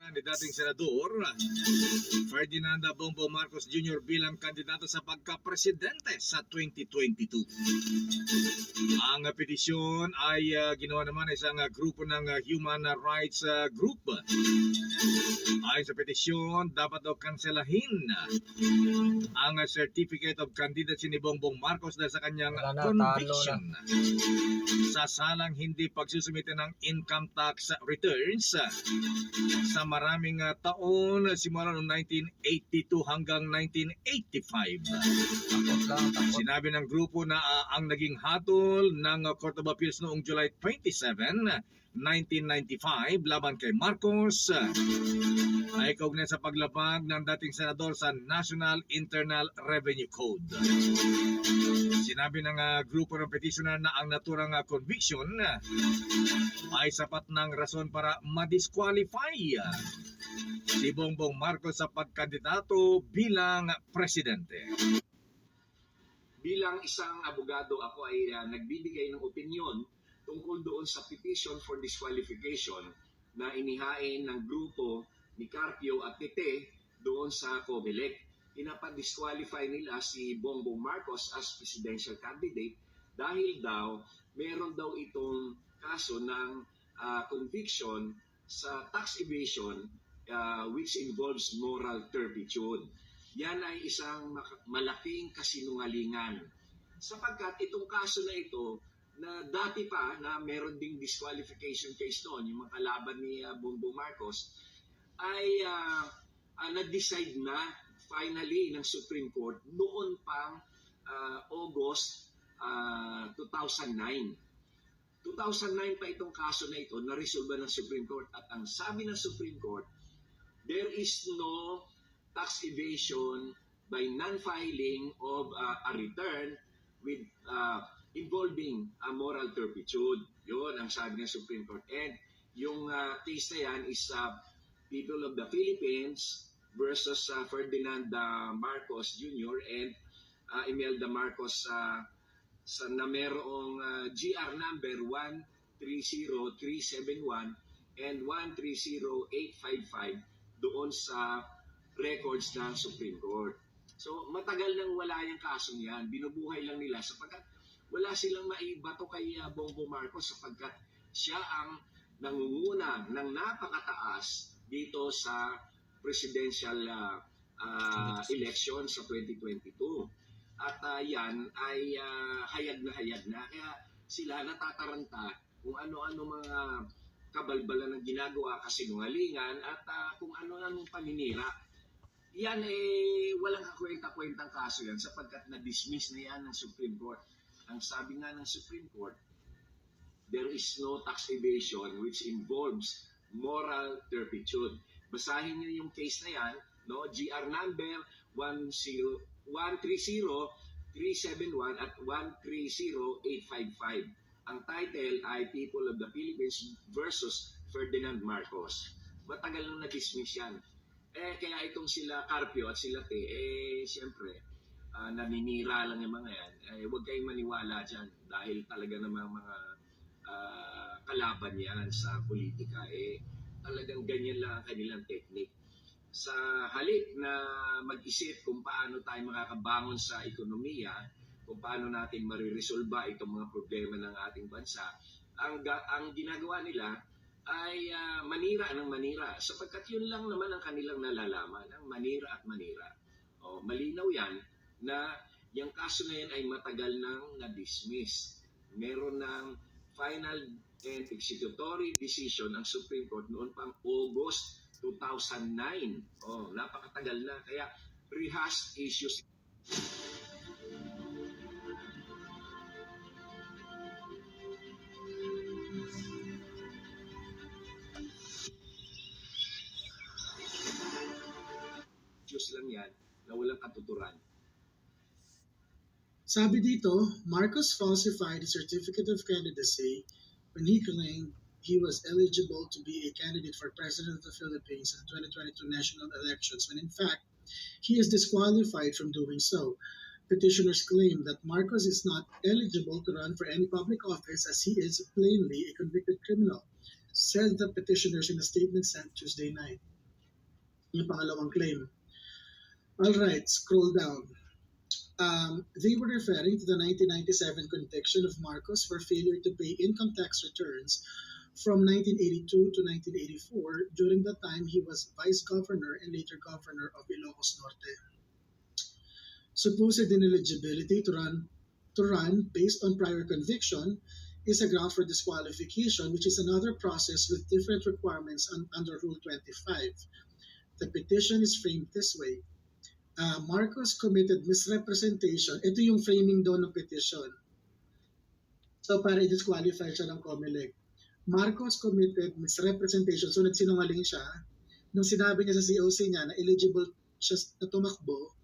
Ni dating Senador Ferdinand Bongbong Marcos Jr. bilang kandidato sa pagka-presidente sa 2022. Ang petisyon ay ginawa naman isang grupo ng human rights group. Ayon sa petisyon, dapat daw kanselahin ang certificate of candidacy ni Bongbong Marcos dahil sa kanyang conviction sa salang hindi pagsusumite ng income tax returns sa maraming taon simula noong 1982 hanggang 1985. Sinabi ng grupo na ang naging hatol ng Court of Appeals noong July 27, 1995 laban kay Marcos ay kaugnay sa paglabag ng dating senador sa National Internal Revenue Code. Sinabi ng grupo ng petitioner na ang naturang conviction ay sapat ng rason para ma-disqualify si Bongbong Marcos sa pagkandidato bilang presidente. Bilang isang abogado, ako ay nagbibigay ng opinyon tungkol doon sa petition for disqualification na inihain ng grupo ni Carpio at Tete doon sa COMELEC. Pinapa-disqualify nila si Bongbong Marcos as presidential candidate dahil daw meron daw itong kaso ng conviction sa tax evasion which involves moral turpitude. Yan ay isang malaking kasinungalingan sapagkat itong kaso na ito na dati pa na meron ding disqualification case doon, yung mga kalaban ni Bongbong Marcos ay na-decide na finally ng Supreme Court noon pang August 2009. 2009 pa itong kaso na ito na-resolve ng Supreme Court at ang sabi ng Supreme Court, there is no tax evasion by non-filing of a return with involving a moral turpitude. Yun ang sabi ng Supreme Court. And yung case na yan is People of the Philippines versus Ferdinand Marcos Jr. and Imelda Marcos na merong GR number 130371 and 130855 doon sa records ng Supreme Court. So matagal nang wala yung kasong yan. Binubuhay lang nila sapagkat wala silang maibato kay Bongbong Marcos sapagkat siya ang nangunguna ng napakataas dito sa presidential election sa 2022. At yan ay hayag na. Kaya sila natataranta kung ano-ano mga kabalbalan ng ginagawa, kasinungalingan at kung ano ang paninira. Yan walang kakwenta-kwentang kaso yan sapagkat na-dismiss na yan ng Supreme Court. Ang sabi nga ng Supreme Court, there is no tax evasion which involves moral turpitude. Basahin niyo yung case na yan, no? GR number 130371 at 130855. Ang title ay People of the Philippines versus Ferdinand Marcos. Matagal nang na-dismiss yan. Kaya itong sila Carpio at sila Te, siyempre, naninira lang yung mga yan. Huwag kayong maniwala dyan dahil talaga namang mga kalaban yan sa politika. Talagang ganyan lang ang kanilang technique. Sa halip na mag-isip kung paano tayo makakabangon sa ekonomiya, kung paano natin mariresolba itong mga problema ng ating bansa, ang ginagawa nila ay manira ng manira sapagkat yun lang naman ang kanilang nalalaman, ang manira at manira. Malinaw yan na yung kaso na yan ay matagal nang na-dismiss. Meron ng final and executory decision ang Supreme Court noon pang August 2009. Napakatagal na. Kaya rehashed issues. Issues lang yan na walang katuturan. Sabi dito, Marcos falsified his certificate of candidacy when he claimed he was eligible to be a candidate for President of the Philippines in the 2022 national elections when in fact, he is disqualified from doing so. Petitioners claim that Marcos is not eligible to run for any public office as he is plainly a convicted criminal, said the petitioners in a statement sent Tuesday night. Yung pangalawang claim. Alright, scroll down. They were referring to the 1997 conviction of Marcos for failure to pay income tax returns from 1982 to 1984 during the time he was vice governor and later governor of Ilocos Norte. Supposed ineligibility to run based on prior conviction is a ground for disqualification, which is another process with different requirements under Rule 25. The petition is framed this way. Marcos committed misrepresentation. Ito yung framing doon ng petition. So, para i-disqualify siya ng COMELEC. Marcos committed misrepresentation. So, nagsinungaling siya nung sinabi niya sa COC niya na eligible siya na tumakbo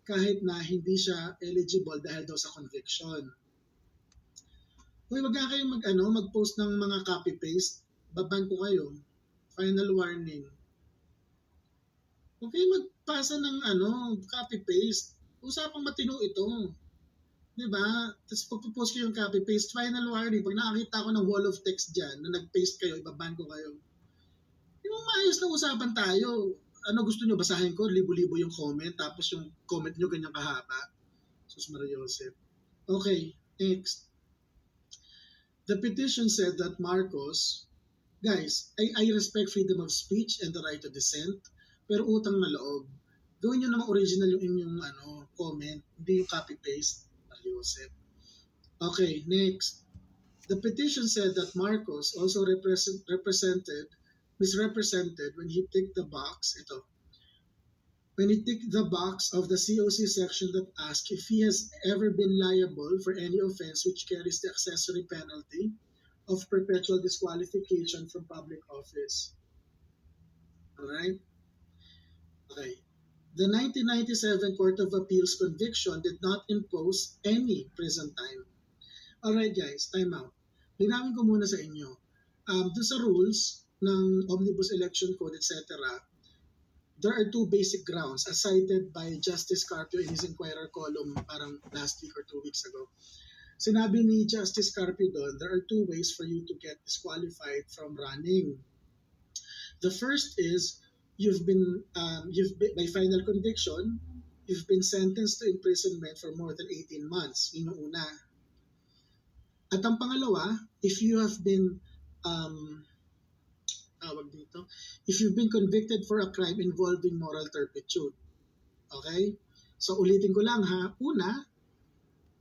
kahit na hindi siya eligible dahil daw sa conviction. Uy, wag nga kayong mag-post ng mga copy-paste. Baban ko kayo. Final warning. Huwag kayong magpasa ng copy-paste. Usapang matino ito. Diba? Tapos pagpo-post ko yung copy-paste. Final warning. Pag nakakita ko ng wall of text dyan na nag-paste kayo, ibaban ko kayo. Yung maayos na usapan tayo. Ano gusto nyo, basahin ko, libo-libo yung comment, tapos yung comment nyo ganyang kahaba. Sus Maria Joseph. Okay, next. The petition said that Marcos, guys, I respect freedom of speech and the right to dissent, pero utang na loob. Gawin nyo naman original yung inyong comment, hindi yung copy-paste. Maria Joseph. Okay, next. The petition said that Marcos also misrepresented when he ticked the box, when he ticked the box of the COC section that asks if he has ever been liable for any offense which carries the accessory penalty of perpetual disqualification from public office. Alright? Okay. The 1997 Court of Appeals conviction did not impose any prison time. Alright guys, time out. Linawin ko muna sa inyo. Doon sa rules ng Omnibus Election Code, etc., there are two basic grounds as cited by Justice Carpio in his Inquirer column parang last week or 2 weeks ago. Sinabi ni Justice Carpio doon, there are two ways for you to get disqualified from running. The first is by final conviction, you've been sentenced to imprisonment for more than 18 months. Yun yung una. At ang pangalawa, if you've been convicted for a crime involving moral turpitude. Okay? So ulitin ko lang ha. Una,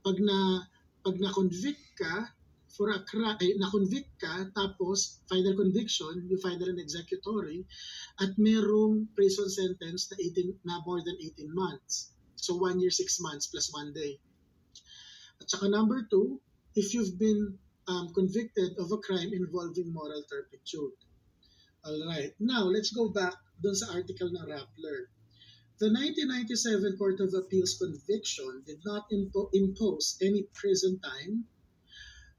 pag na-convict ka for a crime, na-convict ka tapos final conviction, you final and executory at merong prison sentence na more than 18 months. So 1 year, 6 months plus 1 day. At saka number 2, if you've been convicted of a crime involving moral turpitude. Alright, now let's go back dun sa article ng Rappler. The 1997 Court of Appeals conviction did not impose any prison time,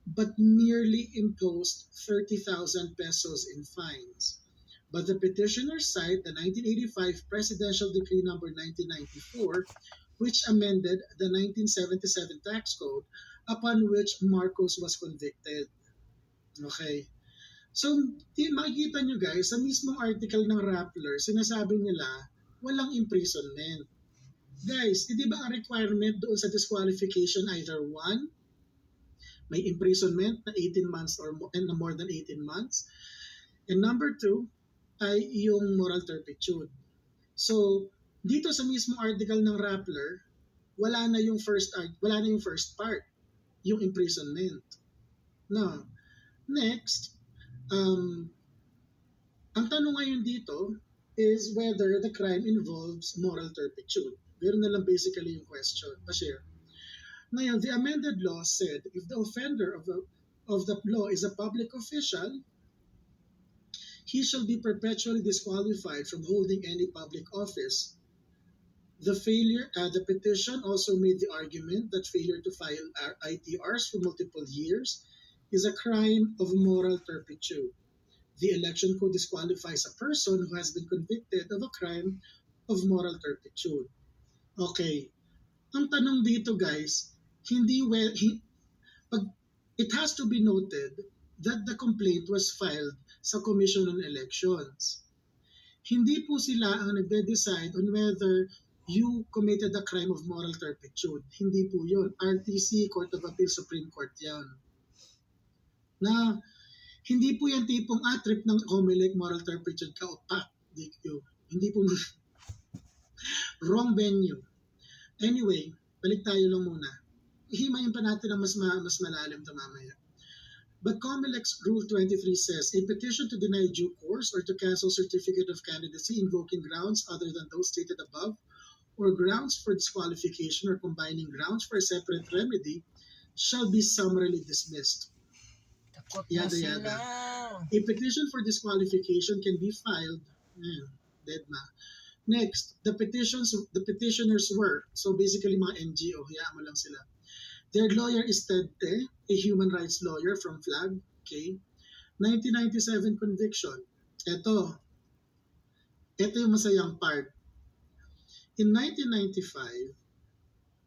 but merely imposed 30,000 pesos in fines. But the petitioners cite the 1985 Presidential Decree number 1994, which amended the 1977 tax code upon which Marcos was convicted. Okay. So, makikita nyo guys, sa mismong article ng Rappler, sinasabi nila, walang imprisonment. Guys, di ba ang requirement doon sa disqualification either one, may imprisonment na 18 months or more than 18 months, and number 2, ay yung moral turpitude. So, dito sa mismong article ng Rappler, wala na yung first part, yung imprisonment. Now, next, ang tanong ngayon dito is whether the crime involves moral turpitude. Ganoon na lang basically yung question. Pa-share. Ngayon, the amended law said if the offender of the law is a public official, he shall be perpetually disqualified from holding any public office. The petition also made the argument that failure to file ITRs for multiple years is a crime of moral turpitude. The election code disqualifies a person who has been convicted of a crime of moral turpitude. Okay. Ang tanong dito guys, it has to be noted that the complaint was filed sa Commission on Elections. Hindi po sila ang nagde-decide on whether you committed a crime of moral turpitude. Hindi po yun. RTC, Court of Appeal, Supreme Court yan. Na hindi po yan tipong trip ng COMELEC, moral turpitude ka o pak, DQ. Hindi po wrong venue. Anyway, balik tayo lang muna. Himayin pa natin ang mas malalim ito mamaya. But COMELEC's Rule 23 says, a petition to deny due course or to cancel certificate of candidacy invoking grounds other than those stated above, or grounds for disqualification or combining grounds for a separate remedy, shall be summarily dismissed. Takot na Yada sila. yada. A petition for disqualification can be filed. Dead na. Next, the petitioners were, so basically mga NGO, hayaan mo lang sila. Their lawyer is Ted Te, a human rights lawyer from Flag, okay? 1997 conviction. Ito yung masayang part. In 1995,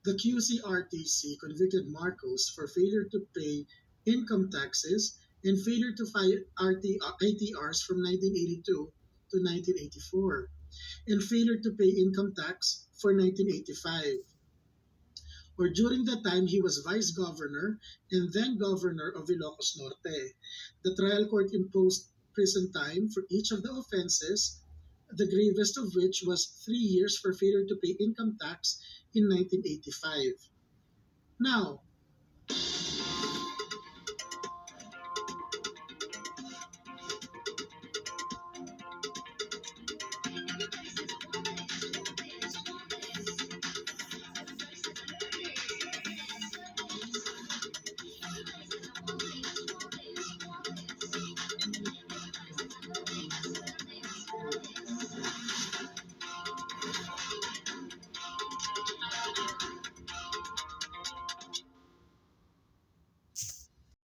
the QCRTC convicted Marcos for failure to pay income taxes and failure to file ITRs from 1982 to 1984, and failure to pay income tax for 1985. Or during that time, he was vice governor and then governor of Ilocos Norte. The trial court imposed prison time for each of the offenses, the gravest of which was 3 years for failure to pay income tax in 1985. Now,